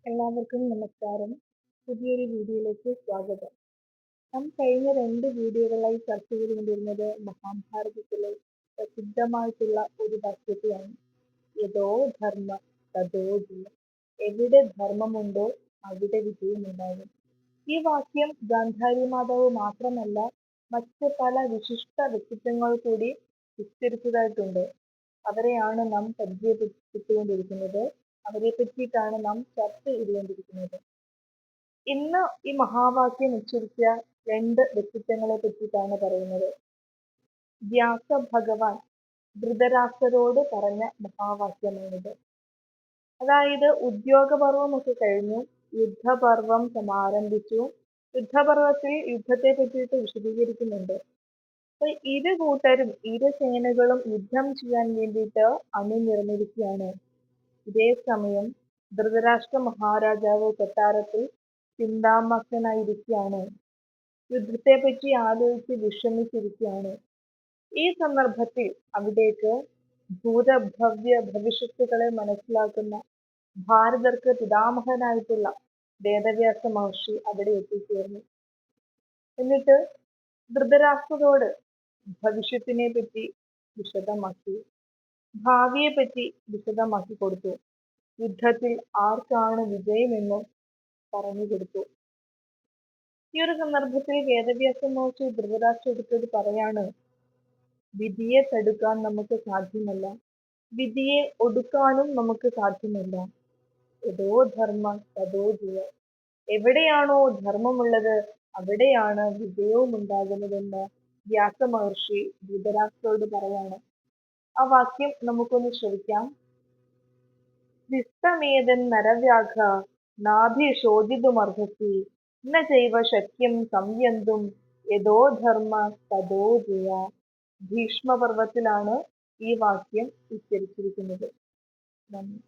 എല്ലാവർക്കും നമസ്കാരം. പുതിയൊരു വീഡിയോയിലേക്ക് സ്വാഗതം. നാം കഴിഞ്ഞ 2 വീഡിയോകളായി ചർച്ച ചെയ്തുകൊണ്ടിരുന്നത് മഹാഭാരതത്തിലെ പ്രസിദ്ധമായിട്ടുള്ള ഒരു വാക്യത്തെയാണ്. യഥോ ധർമ്മ തഥോ ജയം. എവിടെ ധർമ്മമുണ്ടോ അവിടെ വിജയമുണ്ടാകും. ഈ വാക്യം ഗാന്ധാരി മാതാവ് മാത്രമല്ല, മറ്റ് പല വിശിഷ്ട വ്യക്തിത്വങ്ങൾ കൂടി വിസ്തരിച്ചതായിട്ടുണ്ട്. അവരെയാണ് നാം പരിചയപ്പെട്ടുകൊണ്ടിരിക്കുന്നത്. അവരെ പറ്റിയിട്ടാണ് നാം ചർച്ച ചെയ്തുകൊണ്ടിരിക്കുന്നത്. ഇന്ന് ഈ മഹാവാക്യം ഉച്ചരിച്ച 2 വ്യക്തിത്വങ്ങളെ പറ്റിയിട്ടാണ് പറയുന്നത്. വ്യാസ ഭഗവാൻ ധൃതരാഷ്ട്രരോട് പറഞ്ഞ മഹാവാക്യമാണിത്. അതായത് ഉദ്യോഗപർവമൊക്കെ കഴിഞ്ഞു, യുദ്ധപർവം സമാരംഭിച്ചു. യുദ്ധപർവത്തിൽ യുദ്ധത്തെ പറ്റിയിട്ട് വിശദീകരിക്കുന്നുണ്ട്. അപ്പൊ ഇരു കൂട്ടരും, ഇരു സേനകളും യുദ്ധം ചെയ്യാൻ വേണ്ടിയിട്ട് അണിനിരന്നിരിക്കുകയാണ്. ഇതേ സമയം ധൃതരാഷ്ട്ര മഹാരാജാവ് കൊട്ടാരത്തിൽ ചിന്താമഗ്നനായിരിക്കുകയാണ്. യുദ്ധത്തെ പറ്റി ആലോചിച്ച് വിഷമിച്ചിരിക്കുകയാണ്. ഈ സന്ദർഭത്തിൽ അവിടേക്ക് ഭൂതഭവ്യ ഭവിഷ്യത്തുകളെ മനസ്സിലാക്കുന്ന ഭാരതർക്ക് പിതാമഹനായിട്ടുള്ള വേദവ്യാസ മഹർഷി അവിടെ എത്തിച്ചേർന്നു. എന്നിട്ട് ധൃതരാഷ്ട്രരോട് ഭവിഷ്യത്തിനെ പറ്റി വിശദമാക്കി, ഭാവിയെ പറ്റി വിശദമാക്കി കൊടുത്തു. യുദ്ധത്തിൽ ആർക്കാണ് വിജയമെന്നും പറഞ്ഞു കൊടുത്തു. ഈ ഒരു സന്ദർഭത്തിൽ വേദവ്യാസ മഹർഷി ധൃതരാഷ്ട്രത്തോട് പറയാണ്, വിധിയെ തടുക്കാൻ നമുക്ക് സാധ്യമല്ല, വിധിയെ ഒടുക്കാനും നമുക്ക് സാധ്യമല്ല. യഥോ ധർമ്മ തഥോ ജയ. എവിടെയാണോ ധർമ്മമുള്ളത് അവിടെയാണ് വിജയവും ഉണ്ടാകുന്നതെന്ന് വ്യാസ മഹർഷി ധൃതരാഷ്ട്രരോട് പറയാണ്. ആ വാക്യം നമുക്കൊന്ന് ശ്രവിക്കാം. ദിഷ്ടമേതന്നരവ്യാഘ നാഭിശോചിതുമർഹസി ന ചൈവ ശക്യം സംയന്തും യഥോ ധർമ്മ തഥോ ജയ. ഭീഷ്മപർവത്തിലാണ് ഈ വാക്യം ഉച്ചരിച്ചിരിക്കുന്നത്. നന്ദി.